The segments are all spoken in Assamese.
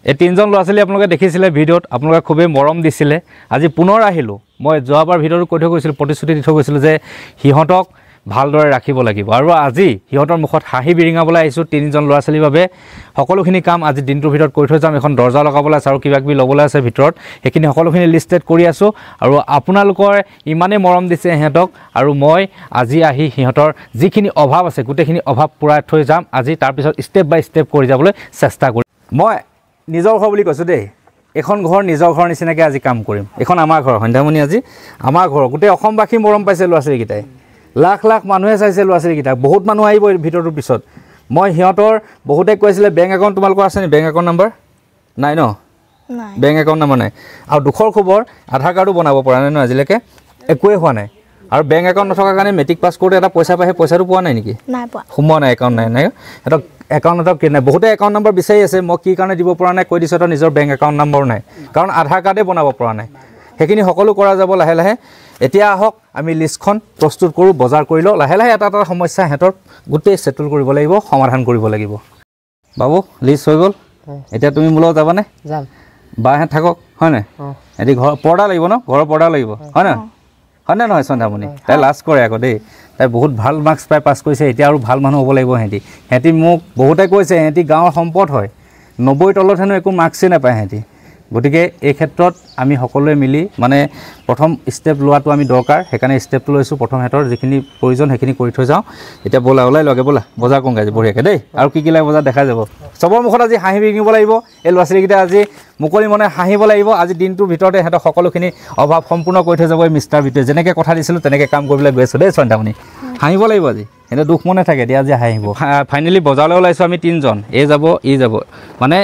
এই তিনজন ল'ৰা ছোৱালী আপোনালোকে দেখিছিলে ভিডিঅ'ত আপোনালোকে খুবেই মৰম দিছিলে আজি পুনৰ আহিলোঁ মই যোৱাবাৰ ভিডিঅ'টো কৈ থৈ গৈছিলোঁ প্ৰতিশ্ৰুতি দি থৈ গৈছিলোঁ যে সিহঁতক ভালদৰে ৰাখিব লাগিব আৰু আজি সিহঁতৰ মুখত হাঁহি বিৰিঙাবলৈ আহিছোঁ তিনিজন ল'ৰা ছোৱালীৰ বাবে সকলোখিনি কাম আজি দিনটোৰ ভিতৰত কৰি থৈ যাম এখন দৰ্জা লগাবলৈ আছে আৰু কিবা কিবি ল'বলৈ আছে ভিতৰত সেইখিনি সকলোখিনি লিষ্টেড কৰি আছোঁ আৰু আপোনালোকৰ ইমানেই মৰম দিছে সিহঁতক আৰু মই আজি আহি সিহঁতৰ যিখিনি অভাৱ আছে গোটেইখিনি অভাৱ পূৰাই থৈ যাম আজি তাৰপিছত ষ্টেপ বাই ষ্টেপ কৰি যাবলৈ চেষ্টা কৰিম মই নিজৰ ঘৰ বুলি কৈছোঁ দেই এখন ঘৰ নিজৰ ঘৰ নিচিনাকৈ আজি কাম কৰিম এখন আমাৰ ঘৰ সন্ধ্যামণি আজি আমাৰ ঘৰ গোটেই অসমবাসী মৰম পাইছে ল'ৰা ছোৱালীকেইটাই লাখ লাখ মানুহে চাইছে ল'ৰা ছোৱালীকেইটাক বহুত মানুহ আহিব ভিতৰটোৰ পিছত মই সিহঁতৰ বহুতে কৈছিলে বেংক একাউণ্ট তোমালোকৰ আছে নি বেংক একাউণ্ট নাম্বাৰ নাই ন বেংক একাউণ্ট নাম্বাৰ নাই আৰু দুখৰ খবৰ আধাৰ কাৰ্ডো বনাব পৰা নাই ন আজিলৈকে একোৱে হোৱা নাই আৰু বেংক একাউণ্ট নথকাৰ কাৰণে মেট্ৰিক পাছ কৰোঁতে এটা পইচা পাই সেই পইচাটো পোৱা নাই নেকি সোমোৱা নাই একাউণ্ট নাই সিহঁতক একাউণ্ট এটা কি নাই বহুতে একাউণ্ট নম্বৰ বিচাৰি আছে মই কি কাৰণে দিব পৰা নাই কৈ দিছোঁ এটা নিজৰ বেংক একাউণ্ট নম্বৰো নাই কাৰণ আধাৰ কাৰ্ডেই বনাব পৰা নাই সেইখিনি সকলো কৰা যাব লাহে লাহে এতিয়া আহক আমি লিষ্টখন প্ৰস্তুত কৰোঁ বজাৰ কৰি লওঁ লাহে লাহে এটা এটা সমস্যা সিহঁতৰ গোটেই ছেটেল কৰিব লাগিব সমাধান কৰিব লাগিব বাবু লিষ্ট হৈ গ'ল এতিয়া তুমি মোৰ লগত যাবানে যাম বাহঁত থাকক হয় নাই এটি ঘৰ পৰ্দা লাগিব ন ঘৰৰ পৰ্দা লাগিব হয় নাই হয়নে নহয় সন্ধ্যামণি তাই লাজ কৰে আকৌ দেই তাই বহুত ভাল মাৰ্কছ পাই পাছ কৰিছে এতিয়া আৰু ভাল মানুহ হ'ব লাগিব সিহঁতি মোক বহুতে কৈছে সিহঁতি গাঁৱৰ সম্পদ হয় 90 তলত হেনো একো মাৰ্কছেই নাপায় সিহঁতি গতিকে এই ক্ষেত্ৰত আমি সকলোৱে মিলি মানে প্ৰথম ষ্টেপ লোৱাটো আমি দৰকাৰ সেইকাৰণে ষ্টেপটো লৈছোঁ প্ৰথম সিহঁতৰ যিখিনি প্ৰয়োজন সেইখিনি কৰি থৈ যাওঁ এতিয়া ব'লা ওলাই লগে ব'লা বজাৰ কৰোঁগৈ আজি বঢ়িয়াকৈ দেই আৰু কি লাগে বজাৰ দেখা যাব চবৰ মুখত আজি হাঁহি বিৰিঙিব লাগিব এই ল'ৰা ছোৱালীকেইটা আজি মুকলি মনে হাঁহিব লাগিব আজি দিনটোৰ ভিতৰতে সিহঁতৰ সকলোখিনি অভাৱ সম্পূৰ্ণ কৰি থৈ যাব এই মিষ্টাৰ বিটোৱে যেনেকৈ কথা দিছিলোঁ তেনেকৈ কাম কৰিবলৈ গৈ আছোঁ দেই সন্ধ্যামণি হাঁহিব লাগিব আজি সিহঁতে দুখ মনে থাকে দিয়া আজি হাঁহিব ফাইনেলি বজাৰলৈ ওলাইছোঁ আমি তিনিজন এই যাব ই যাব মানে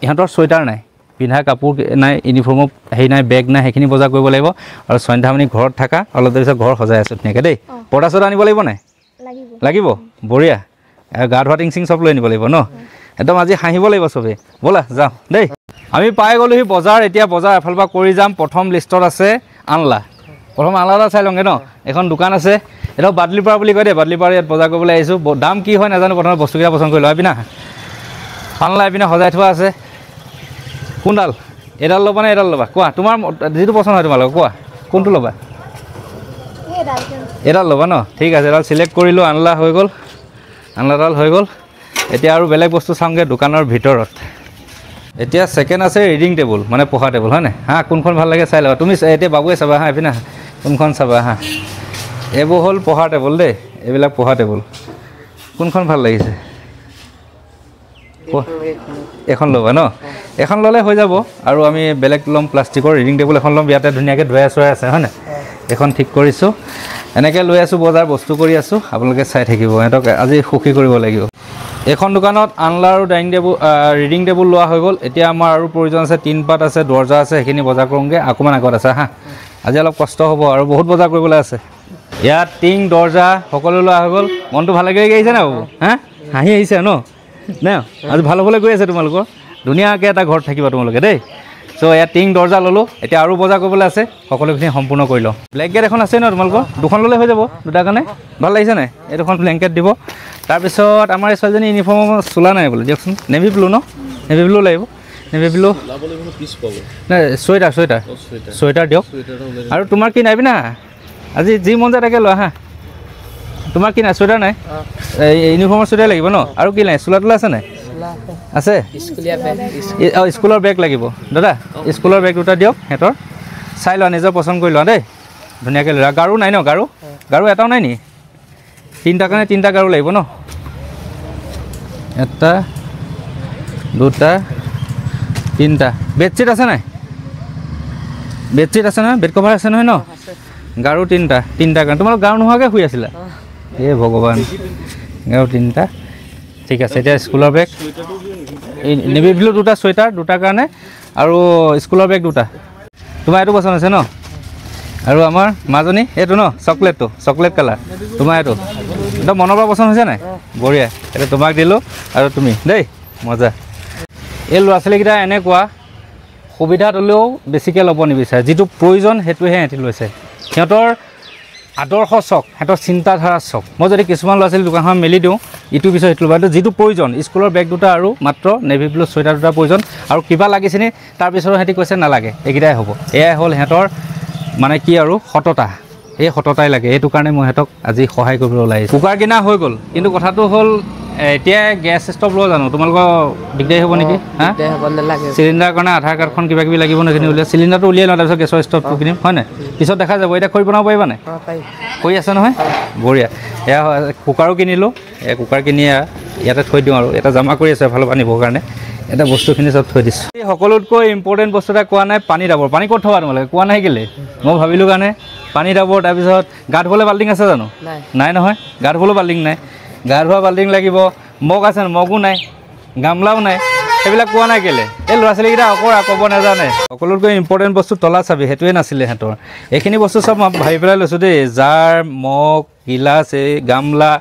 ইহঁতৰ চুৱেটাৰ নাই পিন্ধা কাপোৰ নাই ইউনিফৰ্মৰ হেৰি নাই বেগ নাই সেইখিনি বজাৰ কৰিব লাগিব আৰু সন্ধ্যামণি ঘৰত থকা অলপ দেৰি পিছত ঘৰ সজাই আছোঁ ধুনীয়াকৈ দেই পৰ্দা চৰ্দা আনিব লাগিব নাই লাগিব বঢ়িয়া গা ধোৱা টিং চিং চব লৈ আনিব লাগিব ন একদম আজি হাঁহিব লাগিব চবেই ব'লা যাওঁ দেই আমি পাই গ'লোহি বজাৰ এতিয়া বজাৰ এফালৰ পৰা কৰি যাম প্ৰথম লিষ্টত আছে আনলা প্ৰথম আনলা চাই লওঁগৈ ন এখন দোকান আছে এইটো বাদলিপাৰা বুলি কয় দেই বাদলিপাৰা ইয়াত বজাৰ কৰিবলৈ আহিছোঁ দাম কি হয় নাজানো প্ৰথমে বস্তুকেইটা পচন্দ কৰি লওঁ এইপিনে আনলা এইপিনে সজাই থোৱা আছে কোনডাল এডাল ল'বা নে এডাল ল'বা কোৱা তোমাৰ যিটো পচন্দ হয় তোমালোকৰ কোৱা কোনটো ল'বা এডাল ল'বা ন ঠিক আছে এডাল চিলেক্ট কৰিলোঁ আনলা হৈ গ'ল আনলাডাল হৈ গ'ল এতিয়া আৰু বেলেগ বস্তু চাওঁগৈ দোকানৰ ভিতৰত এতিয়া ছেকেণ্ড আছে ৰিডিং টেবুল মানে পঢ়া টেবুল হয় নাই হা কোনখন ভাল লাগে চাই ল'বা তুমি এতিয়া বাবুৱে চাবা হা এইপিনে কোনখন চাবা হা এইবোৰ হ'ল পঢ়া টেবুল দেই এইবিলাক পঢ়া টেবুল কোনখন ভাল লাগিছে এখন ল'বা ন এখন ল'লে হৈ যাব আৰু আমি বেলেগ ল'ম প্লাষ্টিকৰ ৰিডিং টেবুল এখন ল'ম ইয়াতে ধুনীয়াকৈ ধুৱাই চোৱাই আছে হয় নাই এখন ঠিক কৰিছোঁ এনেকৈ লৈ আছোঁ বজাৰ বস্তু কৰি আছোঁ আপোনালোকে চাই থাকিব সিহঁতক আজি সুখী কৰিব লাগিব এইখন দোকানত আনলা আৰু ডাইনিং টেবুল ৰিডিং টেবুল লোৱা হৈ গ'ল এতিয়া আমাৰ আৰু প্ৰয়োজন আছে টিনপাত আছে দৰ্জা আছে সেইখিনি বজাৰ কৰোঁগৈ অকণমান আগত আছে হা আজি অলপ কষ্ট হ'ব আৰু বহুত বজাৰ কৰিবলৈ আছে ইয়াত টিং দৰ্জা সকলো লোৱা হৈ গ'ল মনটো ভাল লাগি আহিছে না বাবু হা হাঁহি আহিছে ন নাই আজি ভাল হ'বলৈ গৈ আছে তোমালোকৰ ধুনীয়াকৈ এটা ঘৰত থাকিবা তোমালোকে দেই চ' ইয়াত টিং দৰ্জা ল'লোঁ এতিয়া আৰু বজাৰ কৰিবলৈ আছে সকলোখিনি সম্পূৰ্ণ কৰি লওঁ ব্লেংকেট এখন আছে ন তোমালোকৰ দুখন ল'লে হৈ যাব দুটাৰ কাৰণে ভাল লাগিছে নাই এই দুখন ব্লেংকেট দিব তাৰপিছত আমাৰ এই ছোৱালীজনী ইউনিফৰ্ম চোলা নাই বোলে দিয়কচোন নেভি ব্লু ন নেভি ব্লু লাগিব নেভি ব্লু নাই চুৱেটাৰ দিয়ক আৰু তোমাৰ কি নাই না আজি যি মন যায় তাকে লোৱা হা তোমাৰ কি নাই চুৱেটাৰ নাই ইউনিফৰ্মৰ চুৱেটাৰ লাগিব ন আৰু কি নাই চোলা তোলা আছে নাই আছে স্কুলৰ বেগ লাগিব দাদা স্কুলৰ বেগ দুটা দিয়ক সিহঁতৰ চাই লোৱা নিজৰ পচন্দ কৰি লোৱা দেই ধুনীয়াকৈ লোৱা গাৰু নাই ন গাৰু এটাও নাই নি তিনিটাৰ কাৰণে তিনিটা গাৰু লাগিব ন এটা দুটা তিনিটা বেডশ্বীট আছে নাই বেডশ্বীট আছে নহয় বেড কভাৰ আছে নহয় ন গাৰু তিনিটাৰ কাৰণে তোমালোক গাৰু নোহোৱাকৈ শুই আছিলা এই ভগৱান গাৰু তিনিটা ঠিক আছে এতিয়া স্কুলৰ বেগ এই নেভি ব্লু দুটা চুৱেটাৰ দুটাৰ কাৰণে আৰু স্কুলৰ বেগ দুটা তোমাৰ এইটো পচন্দ আছে ন আৰু আমাৰ মাজনী এইটো ন চকলেট কালাৰ তোমাৰ এইটো একদম মনৰ পৰা পচন্দ হৈছে নাই বঢ়িয়া এইটো তোমাক দিলোঁ আৰু তুমি দেই মজা এই ল'ৰা ছোৱালীকেইটা এনেকুৱা সুবিধা হ'লেও বেছিকৈ ল'ব নিবিচাৰে যিটো প্ৰয়োজন সেইটোহে সিহঁতি লৈছে সিহঁতৰ আদৰ্শ চক সিহঁতৰ চিন্তাধাৰা চক মই যদি কিছুমান ল'ৰা ছোৱালী দোকানখন মেলি দিওঁ ইটো পিছত সিটো ল'বা যিটো প্ৰয়োজন স্কুলৰ বেগ দুটা আৰু মাত্ৰ নেভি ব্লু চুৱেটাৰ দুটা প্ৰয়োজন আৰু কিবা লাগিছেনে তাৰপিছত সিহঁতি কৈছে নালাগে এইকেইটাই হ'ব এয়াই হ'ল সিহঁতৰ মানে কি আৰু সততা এই সততাই লাগে এইটো কাৰণে মই সিহঁতক আজি সহায় কৰিবলৈ ওলাই আহিছোঁ কুকাৰ কিনা হৈ গ'ল কিন্তু কথাটো হ'ল এতিয়া গেছ ষ্টভ লোৱা জানো তোমালোকৰ দিগদাৰী হ'ব নেকি হা চিলিণ্ডাৰৰ কাৰণে আধাৰ কাৰ্ডখন কিবা কিবি লাগিব নেকি উলিয়াই চিলিণ্ডাৰটো উলিয়াই লওঁ তাৰপিছত গেছৰ ষ্টভটো কিনিম হয় নাই পিছত দেখা যাব এতিয়া খৰি বনাব পাৰিবা নাই কৰি আছে নহয় বঢ়িয়া এয়া কুকাৰো কিনিলোঁ এই কুকাৰ কিনি ইয়াতে থৈ দিওঁ আৰু এটা জমা কৰি আছে এফালৰ পৰা নিবৰ কাৰণে এটা বস্তুখিনি চব থৈ দিছোঁ সকলোতকৈ ইম্পৰ্টেণ্ট বস্তু এটা কোৱা নাই পানী ডাবৰ পানী ক'ত থবা তোমালোকে কোৱা নাই কেলৈ মই ভাবিলোঁ কাৰণে পানী ডাবৰ তাৰপিছত গা ধুবলৈ বাল্টিং আছে জানো নাই নহয় গা ধুবলৈ বাল্টিং নাই গা ধোৱা বাল্টিং লাগিব মগ আছে মগো নাই গামলাও নাই সেইবিলাক কোৱা নাই কেলৈ এই ল'ৰা ছোৱালীকেইটা ক'ব নাজানে সকলোতকৈ ইম্পৰ্টেণ্ট বস্তু তলা চাবি সেইটোৱে নাছিলে সিহঁতৰ এইখিনি বস্তু চব মই ভাবি পেলাই লৈছোঁ দেই জাৰ মগ গিলাচ এই গামলা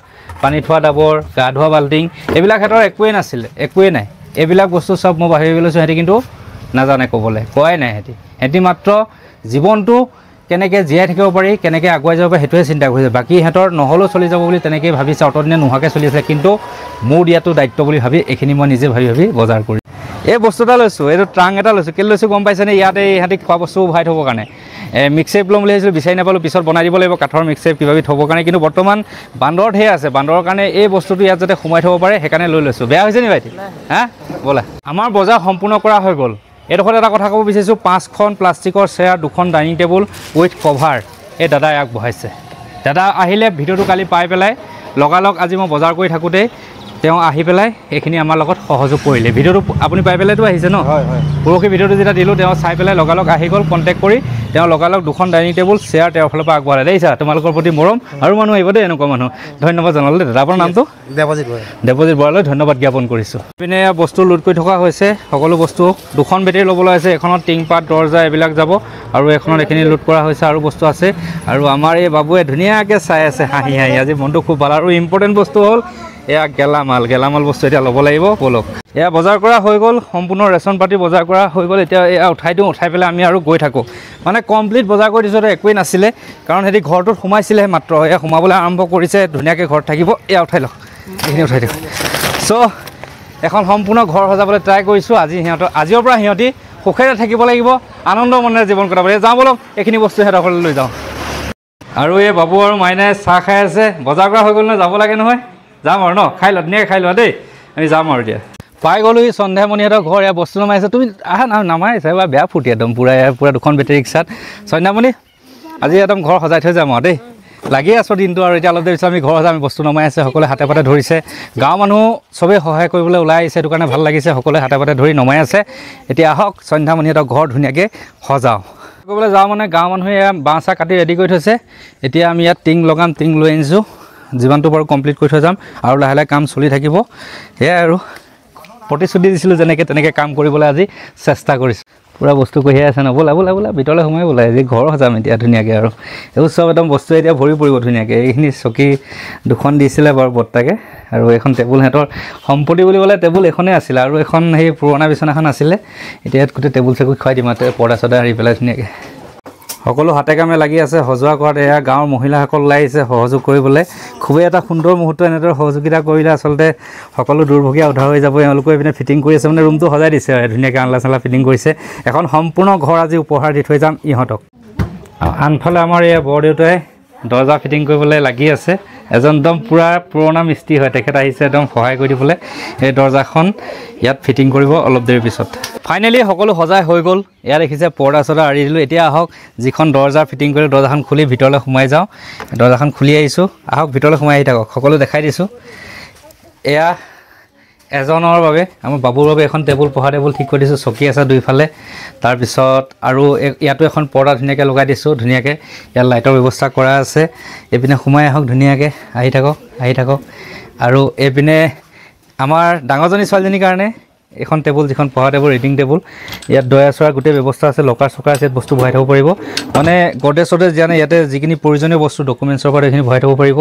পানী থোৱা ডাবৰ গা ধোৱা বাল্টিং এইবিলাক সিহঁতৰ একোৱেই নাছিলে একোৱেই নাই এইবিলাক বস্তু চব মই ভাবি লৈছোঁ সিহঁতি কিন্তু নাজানে ক'বলৈ কোৱাই নাই সিহঁতি মাত্ৰ জীৱনটো কেনেকৈ জীয়াই থাকিব পাৰি কেনেকৈ আগুৱাই যাব পাৰি সেইটোৱে চিন্তা কৰিছে বাকী সিহঁতৰ নহ'লেও চলি যাব বুলি তেনেকৈ ভাবিছে অতদিনে নোহোৱাকৈ চলি আছে কিন্তু মোৰ দিয়াটো দায়িত্ব বুলি ভাবি এইখিনি মই নিজে ভাবি বজাৰ কৰি এই বস্তু এটা লৈছোঁ এইটো ট্ৰাং এটা লৈছোঁ কেলৈ লৈছোঁ গম পাইছেনে ইয়াতে ইহঁতি খোৱা বস্তু ভৰাই থ'বৰ কাৰণে মিক্সেপ ল'ম বুলি ভাবিছিলোঁ বিচাৰি নাপালোঁ পিছত বনাই দিব লাগিব কাঠৰ মিক্সেপ কিবা থ'বৰ কাৰণে কিন্তু বৰ্তমান বান্দৰ ঢেৰ আছে বান্দৰৰ কাৰণে এই বস্তুটো ইয়াত যাতে সোমাই থ'ব পাৰে সেইকাৰণে লৈ লৈছোঁ বেয়া হৈছে নি ভাইটি হা ব'লা আমাৰ বজাৰ সম্পূৰ্ণ কৰা হৈ গ'ল এইডোখৰত এটা কথা ক'ব বিচাৰিছোঁ 5খন প্লাষ্টিকৰ চেয়াৰ 2খন ডাইনিং টেবুল উইথ কভাৰ এই দাদাই আগবঢ়াইছে দাদা আহিলে ভিডিঅ'টো কালি পাই পেলাই লগালগ আজি মই বজাৰ কৰি থাকোঁতেই তেওঁ আহি পেলাই এইখিনি আমাৰ লগত সহযোগ কৰিলে ভিডিঅ'টো আপুনি পাই পেলাইতো আহিছে ন পৰহি ভিডিঅ'টো যেতিয়া দিলোঁ তেওঁ চাই পেলাই লগালগ আহি গ'ল কণ্টেক্ট কৰি তেওঁ লগালগ 2খন ডাইনিং টেবুল চেয়াৰ তেওঁৰ ফালৰ পৰা আগবঢ়ালে দেখিছা তোমালোকৰ প্ৰতি মৰম আৰু মানুহ আহিব দেই এনেকুৱা মানুহ ধন্যবাদ জনালোঁ দেই দাদা আপোনাৰ নামটো দেৱজিৎ বৰালৈ ধন্যবাদ জ্ঞাপন কৰিছোঁ পিনে বস্তু লোড কৰি থকা হৈছে সকলো বস্তু 2খন বেটেৰী ল'বলৈ আছে এখনত টিংপাত দৰ্জা এইবিলাক যাব আৰু এখনত এইখিনি লোড কৰা হৈছে আৰু বস্তু আছে আৰু আমাৰ এই বাবুৱে ধুনীয়াকৈ চাই আছে হাঁহি আজি মনটো খুব ভাল আৰু ইম্পৰ্টেণ্ট বস্তু হ'ল এয়া গেলামাল বস্তু এতিয়া ল'ব লাগিব ব'লক এয়া বজাৰ কৰা হৈ গ'ল সম্পূৰ্ণ ৰেচন পাতি বজাৰ কৰা হৈ গ'ল এতিয়া এয়া উঠাই দিওঁ উঠাই পেলাই আমি আৰু গৈ থাকোঁ মানে কমপ্লিট বজাৰ কৰি দিছোঁ একোৱেই নাছিলে কাৰণ সিহঁতি ঘৰটোত সোমাইছিলেহে মাত্ৰ এয়া সোমাবলৈ আৰম্ভ কৰিছে ধুনীয়াকৈ ঘৰত থাকিব এয়া উঠাই লওক এইখিনি উঠাই দিওঁ চ' এখন সম্পূৰ্ণ ঘৰ সজাবলৈ ট্ৰাই কৰিছোঁ আজিৰ পৰা সিহঁতি সুখেৰে থাকিব লাগিব আনন্দ মনেৰে জীৱন কটাব লাগিব যাওঁ ব'লক এইখিনি বস্তু সিহঁতৰ ঘৰলৈ লৈ যাওঁ আৰু এই বাবু আৰু মাইনাই চাহ খাই আছে বজাৰ কৰা হৈ গ'ল নহয় যাব লাগে নহয় যাম আৰু ন খাই লোৱা ধুনীয়াকৈ খাই লোৱা দেই আমি যাম আৰু এতিয়া পাই গ'লোহি সন্ধ্যামণিহঁতৰ ঘৰ এয়া বস্তু নমাইছে তুমি আহা নামাইছে এবাৰ বেয়া ফুটি একদম পুৰা 2খন বেটেৰী ৰিক্সাত সন্ধ্যামণি আজি একদম ঘৰ সজাই থৈ যাম আৰু দেই লাগি আছোঁ দিনটো আৰু এতিয়া অলপ দেৰি পিছত আমি ঘৰ সজাই আমি বস্তু নমাই আছে সকলোৱে হাতে পাতে ধৰিছে গাঁৱৰ মানুহ চবেই সহায় কৰিবলৈ ওলাই আহিছে সেইটো কাৰণে ভাল লাগিছে সকলোৱে হাতে পাতে ধৰি নমাই আছে এতিয়া আহক সন্ধ্যামণিহঁতৰ ঘৰ ধুনীয়াকৈ সজাওঁ ক'বলৈ যাওঁ মানে গাঁৱৰ মানুহে এয়া বাঁহ চাহ কাটি ৰেডি কৰি থৈছে এতিয়া আমি ইয়াত টিং লগাম টিং লৈ আনিছোঁ যিমানটো বাৰু কমপ্লিট কৰি থৈ যাম আৰু লাহে লাহে কাম চলি থাকিব সেয়াই আৰু প্ৰতিশ্ৰুতি দিছিলোঁ যেনেকৈ তেনেকৈ কাম কৰিবলৈ আজি চেষ্টা কৰিছোঁ পুৰা বস্তু কঢ়িয়াই আছে ন বোলা ভিতৰলৈ সোমাই বোলা আজি ঘৰ সজাম এতিয়া ধুনীয়াকৈ আৰু এইবোৰ চব একদম বস্তু এতিয়া ভৰি পৰিব ধুনীয়াকৈ এইখিনি চকী 2খন দিছিলে বাৰু বৰ্তাকে আৰু এখন টেবুল সিহঁতৰ সম্পত্তি বুলি ক'লে টেবুল এখনেই আছিলে আৰু এখন সেই পুৰণা বিচনাখন আছিলে এতিয়া ইয়াত গোটেই টেবুল চেবুল খুৱাই দিম আৰু পৰ্দা চৰ্দা আৰি পেলাই ধুনীয়াকৈ সকলো হাতে কামে লাগি আছে সজোৱা কৰাত এয়া গাঁৱৰ মহিলাসকল ওলাই আহিছে সহযোগ কৰিবলৈ খুবেই এটা সুন্দৰ মুহূৰ্ত এনেদৰে সহযোগিতা কৰিলে আচলতে সকলো দুৰ্ভগীয়া উদ্ধাৰ হৈ যাব এওঁলোকে এইপিনে ফিটিং কৰি আছে মানে ৰুমটো সজাই দিছে ধুনীয়াকৈ আনলা চানলা ফিটিং কৰিছে এখন সম্পূৰ্ণ ঘৰ আজি উপহাৰ দি থৈ যাম ইহঁতক আনফালে আমাৰ এয়া বৰদেউতাই দৰ্জা ফিটিং কৰিবলৈ লাগি আছে এজন একদম পুৰা পুৰণা মিস্ত্ৰী হয় তেখেত আহিছে একদম সহায় কৰি দিবলৈ এই দৰ্জাখন ইয়াত ফিটিং কৰিব অলপ দেৰিৰ পিছত ফাইনেলি সকলো সজাই হৈ গ'ল ইয়াত দেখিছে পৰ্দা চৰ্দা আঁৰি দিলোঁ এতিয়া আহক যিখন দৰ্জা ফিটিং কৰি দৰ্জাখন খুলি ভিতৰলৈ সোমাই যাওঁ দৰ্জাখন খুলি আহিছোঁ আহক ভিতৰলৈ সোমাই আহি থাকক সকলো দেখাই দিছোঁ এয়া এজনৰ বাবে আমাৰ বাবুৰ বাবে এখন টেবুল পঢ়া টেবুল ঠিক কৰি দিছোঁ চকী আছে দুইফালে তাৰপিছত আৰু ইয়াতো এখন পৰ্দা ধুনীয়াকৈ লগাই দিছোঁ ধুনীয়াকৈ ইয়াত লাইটৰ ব্যৱস্থা কৰা আছে এইপিনে সোমাই আহক ধুনীয়াকৈ আহি থাকক আৰু এইপিনে আমাৰ ডাঙৰজনী ছোৱালীজনীৰ কাৰণে এখন টেবুল যিখন পঢ়া টেবুল ৰিডিং টেবুল ইয়াত দয়া চৰাৰ গোটেই ব্যৱস্থা আছে লকাৰ চকাৰ আছে ইয়াত বস্তু ভৰাই থ'ব পাৰিব মানে গডেজ চডেজ জানে ইয়াতে যিখিনি প্ৰয়োজনীয় বস্তু ডকুমেণ্টছৰ পৰা এইখিনি ভৰাই থ'ব পাৰিব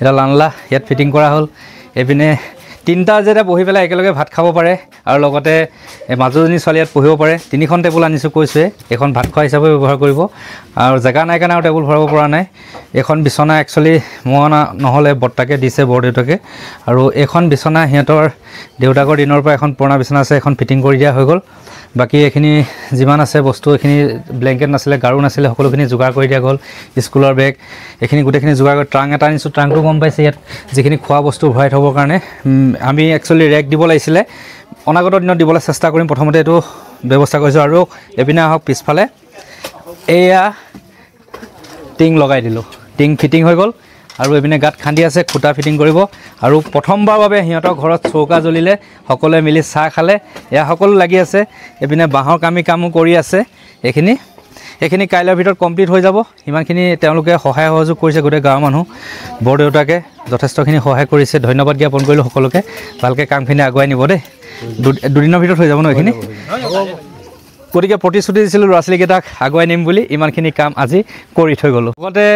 এটা লানলা ইয়াত ফিটিং কৰা হ'ল এইপিনে তিনিটা যেতিয়া বহি পেলাই একেলগে ভাত খাব পাৰে আৰু লগতে মাজুজনী ছোৱালী ইয়াত পঢ়িব পাৰে 3খন টেবুল আনিছোঁ কৈছোৱে এখন ভাত খোৱা হিচাপে ব্যৱহাৰ কৰিব আৰু জেগা নাই কাৰণে আৰু টেবুল ভৰাব পৰা নাই এখন বিচনা একচুৱেলি মই নহ'লে বৰ্তাকে দিছে বৰদেউতাকে আৰু এখন বিচনা সিহঁতৰ দেউতাকৰ দিনৰ পৰা এখন পুৰণা বিচনা আছে এখন ফিটিং কৰি দিয়া হৈ গ'ল বাকী এইখিনি যিমান আছে বস্তু এইখিনি ব্লেংকেট নাছিলে গাৰু নাছিলে সকলোখিনি যোগাৰ কৰি দিয়া গ'ল স্কুলৰ বেগ এইখিনি গোটেইখিনি যোগাৰ কৰি ট্ৰাং এটা আনিছোঁ ট্ৰাংটো গম পাইছে ইয়াত যিখিনি খোৱা বস্তু ভৰাই থ'বৰ কাৰণে আমি একচুৱেলি ৰেক দিব লাগিছিলে অনাগত দিনত দিবলৈ চেষ্টা কৰিম প্ৰথমতে এইটো ব্যৱস্থা কৰিছোঁ আৰু এপিনে আহক পিছফালে এয়া টিং লগাই দিলোঁ টিং ফিটিং হৈ গ'ল আৰু এপিনে গাঁত খান্দি আছে খুঁটা ফিটিং কৰিব আৰু প্ৰথমবাৰ বাবে সিহঁতৰ ঘৰত চৌকা জ্বলিলে সকলোৱে মিলি চাহ খালে এয়া সকলো লাগি আছে এপিনে বাঁহৰ কামো কৰি আছে এইখিনি কাইলৈৰ ভিতৰত কমপ্লিট হৈ যাব ইমানখিনি তেওঁলোকে সহায় সহযোগ কৰিছে গোটেই গাঁৱৰ মানুহ বৰদেউতাকে যথেষ্টখিনি সহায় কৰিছে ধন্যবাদ জ্ঞাপন কৰিলোঁ সকলোকে ভালকৈ কামখিনি আগুৱাই নিব দেই দুদিনৰ ভিতৰত হৈ যাব ন এইখিনি গতিকে প্ৰতিশ্ৰুতি দিছিলোঁ ল'ৰা ছোৱালীকেইটাক আগুৱাই নিম বুলি ইমানখিনি কাম আজি কৰি থৈ গ'লোঁ লগতে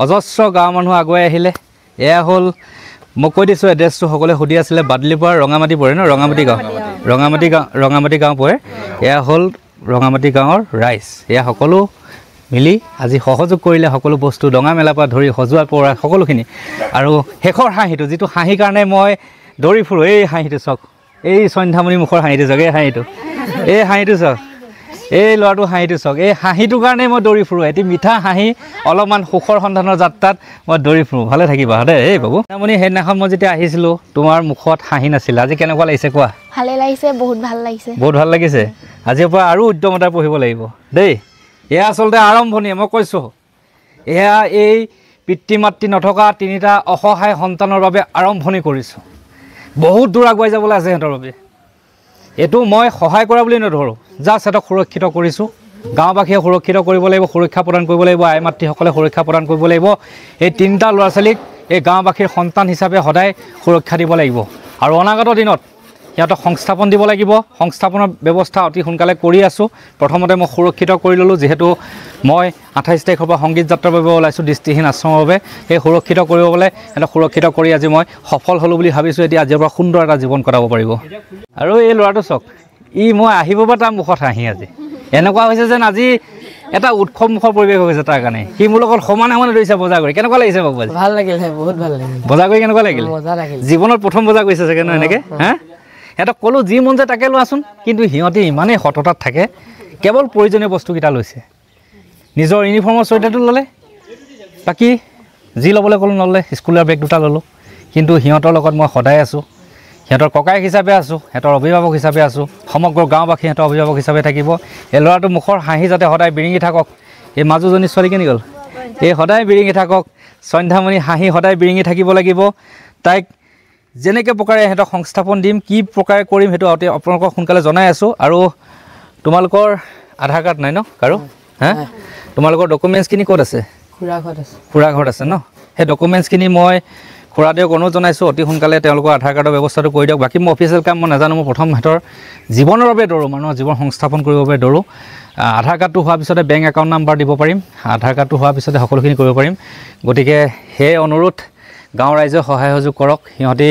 অজস্ৰ গাঁৱৰ মানুহ আগুৱাই আহিলে এয়া হ'ল মই কৈ দিছোঁ এড্ৰেছটো সকলোৱে সুধি আছিলে বাদলিৰ পৰা ৰঙামাটি পৰে ন ৰঙামাটি গাঁও পৰে এয়া হ'ল ৰঙামাটি গাঁৱৰ ৰাইজ এয়া সকলো মিলি আজি সহযোগ কৰিলে সকলো বস্তু ডঙা মেলাৰ পৰা ধৰি সজোৱাৰ পৰা সকলোখিনি আৰু শেষৰ হাঁহিটো যিটো হাঁহিৰ কাৰণে মই দৌৰি ফুৰোঁ এই হাঁহিটো চাওক এই সন্ধ্যামণি মুখৰ হাঁহিটো চাওক এই হাঁহিটো চাওক এই ল'ৰাটো হাঁহিটো চাওক এই হাঁহিটোৰ কাৰণে মই দৌৰি ফুৰোঁ এটি মিঠা হাঁহি অলপমান সুখৰ সন্ধানৰ যাত্ৰাত মই দৌৰি ফুৰোঁ ভালে থাকিবা দেই এই বাবু সন্ধ্যামণি সেইদিনাখন মই যেতিয়া আহিছিলোঁ তোমাৰ মুখত হাঁহি নাছিল আজি কেনেকুৱা লাগিছে কোৱা ভালে লাগিছে বহুত ভাল লাগিছে আজিৰ পৰা আৰু উদ্যমতাৰে পঢ়িব লাগিব দেই এয়া আচলতে আৰম্ভণিয়ে মই কৈছোঁ এয়া এই পিতৃ মাতৃ নথকা 3টা অসহায় সন্তানৰ বাবে আৰম্ভণি কৰিছোঁ বহুত দূৰ আগুৱাই যাবলৈ আছে সিহঁতৰ বাবে এইটো মই সহায় কৰা বুলি নধৰোঁ জাষ্ট সিহঁতক সুৰক্ষিত কৰিছোঁ গাঁওবাসীয়ে সুৰক্ষিত কৰিব লাগিব সুৰক্ষা প্ৰদান কৰিব লাগিব আই মাতৃসকলে সুৰক্ষা প্ৰদান কৰিব লাগিব এই 3টা ল'ৰা ছোৱালীক এই গাঁওবাসীৰ সন্তান হিচাপে সদায় সুৰক্ষা দিব লাগিব আৰু অনাগত দিনত সিহঁতক সংস্থাপন দিব লাগিব সংস্থাপনৰ ব্যৱস্থা অতি সোনকালে কৰি আছোঁ প্ৰথমতে মই সুৰক্ষিত কৰি ল'লোঁ যিহেতু মই 28 তাৰিখৰ পৰা সংগীত যাত্ৰাৰ বাবে ওলাইছোঁ দৃষ্টিহীন আশ্ৰমৰ বাবে সেই সুৰক্ষিত কৰিবলৈ সিহঁতক সুৰক্ষিত কৰি আজি মই সফল হ'লোঁ বুলি ভাবিছোঁ এতিয়া আজিৰ পৰা সুন্দৰ এটা জীৱন কটাব পাৰিব আৰু এই ল'ৰাটো চাওক মই আহিব পৰা তাৰ মুখত হাঁহি আজি এনেকুৱা হৈছে যেন আজি এটা উৎসৱমুখৰ পৰিৱেশ হৈছে তাৰ কাৰণে সি মোৰ লগত সমানে ধৰিছে বজাৰ কৰি কেনেকুৱা লাগিছে বাবু আজি ভাল লাগিল বহুত ভাল লাগিল বজাৰ কৰি কেনেকুৱা লাগিল জীৱনত প্ৰথম বজাৰ কৰিছে চাগে ন এনেকৈ হা সিহঁতক ক'লোঁ যি মন যায় তাকে লোৱাচোন কিন্তু সিহঁতে ইমানেই সততাত থাকে কেৱল প্ৰয়োজনীয় বস্তুকেইটা লৈছে নিজৰ ইউনিফৰ্মৰ চুৱেটাৰটো ল'লে বাকী যি ল'বলৈ ক'লোঁ নল'লে স্কুলৰ বেগ 2টা ল'লোঁ কিন্তু সিহঁতৰ লগত মই সদায় আছোঁ সিহঁতৰ ককায়েক হিচাপে আছোঁ সিহঁতৰ অভিভাৱক হিচাপে আছোঁ সমগ্ৰ গাঁওবাসী সিহঁতৰ অভিভাৱক হিচাপে থাকিব এই ল'ৰাটোৰ মুখৰ হাঁহি যাতে সদায় বিৰিঙি থাকক এই মাজুজনী ছোৱালী কেনি গ'ল এই সদায় বিৰিঙি থাকক সন্ধ্যামণি হাঁহি সদায় বিৰিঙি থাকিব লাগিব তাইক যেনেকৈ প্ৰকাৰে সিহঁতক সংস্থাপন দিম কি প্ৰকাৰে কৰিম সেইটো আপোনালোকক সোনকালে জনাই আছোঁ আৰু তোমালোকৰ আধাৰ কাৰ্ড নাই ন কাৰো হা তোমালোকৰ ডকুমেণ্টছখিনি ক'ত আছে খুৰা ঘৰত আছে ন সেই ডকুমেণ্টছখিনি মই খুৰাদেউক অনুৰোধ জনাইছোঁ অতি সোনকালে তেওঁলোকৰ আধাৰ কাৰ্ডৰ ব্যৱস্থাটো কৰি দিয়ক বাকী মই অফিচিয়েল কাম মই নাজানো মই প্ৰথম সিহঁতৰ জীৱনৰ বাবে দৌৰোঁ মানুহৰ জীৱন সংস্থাপন কৰিবৰ বাবে দৌৰোঁ আধাৰ কাৰ্ডটো হোৱাৰ পিছতে বেংক একাউণ্ট নাম্বাৰ দিব পাৰিম আধাৰ কাৰ্ডটো হোৱাৰ পিছতে সকলোখিনি কৰিব পাৰিম গতিকে সেই অনুৰোধ গাঁৱৰ ৰাইজে সহায় সহযোগ কৰক সিহঁতি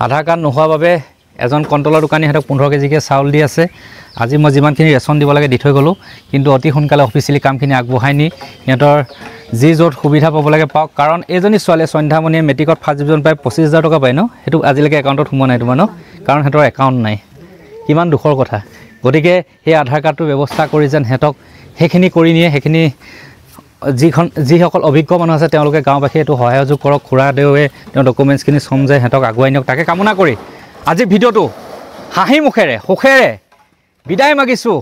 আধাৰ কাৰ্ড নোহোৱাৰ বাবে এজন কণ্ট্ৰলৰ দোকানী সিহঁতক 15 কেজিকৈ চাউল দি আছে আজি মই যিমানখিনি ৰেচন দিব লাগে দি থৈ গ'লোঁ কিন্তু অতি সোনকালে অফিচিয়েলি কামখিনি আগবঢ়াই নি সিহঁতৰ যি য'ত সুবিধা পাব লাগে পাওক কাৰণ এইজনী ছোৱালীয়ে সন্ধ্যামণিয়ে মেট্ৰিকত ফাৰ্ষ্ট ডিভিজন পাই 25,000 টকা পায় ন সেইটো আজিলৈকে একাউণ্টত সোমোৱা নাই তোমাৰ ন কাৰণ সিহঁতৰ একাউণ্ট নাই কিমান দুখৰ কথা গতিকে সেই আধাৰ কাৰ্ডটোৰ ব্যৱস্থা কৰি যেন সিহঁতক সেইখিনি কৰি নিয়ে সেইখিনি যিসকল অভিজ্ঞ মানুহ আছে তেওঁলোকে গাঁওবাসীয়ে এইটো সহায় সহযোগ কৰক খুৰাদেৱে তেওঁ ডকুমেণ্টছখিনি চমজাই সিহঁতক আগুৱাই নিয়ক তাকে কামনা কৰি আজি ভিডিঅ'টো হাঁহি মুখেৰে সুখেৰে বিদায় মাগিছোঁ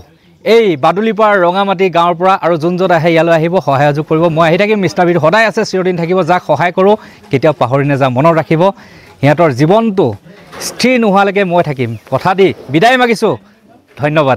এই বাদুলিৰ পৰা ৰঙামাটি গাঁৱৰ পৰা আৰু যোন য'ত আহে ইয়ালৈ আহিব সহায় সহযোগ কৰিব মই আহি থাকিম মিষ্টাৰ ভিডিঅ' সদায় আছে চিৰদিন থাকিব যাক সহায় কৰোঁ কেতিয়াও পাহৰি নাযাওঁ মনত ৰাখিব সিহঁতৰ জীৱনটো স্থিৰ নোহোৱালৈকে মই থাকিম কথা দি বিদায় মাগিছোঁ ধন্যবাদ।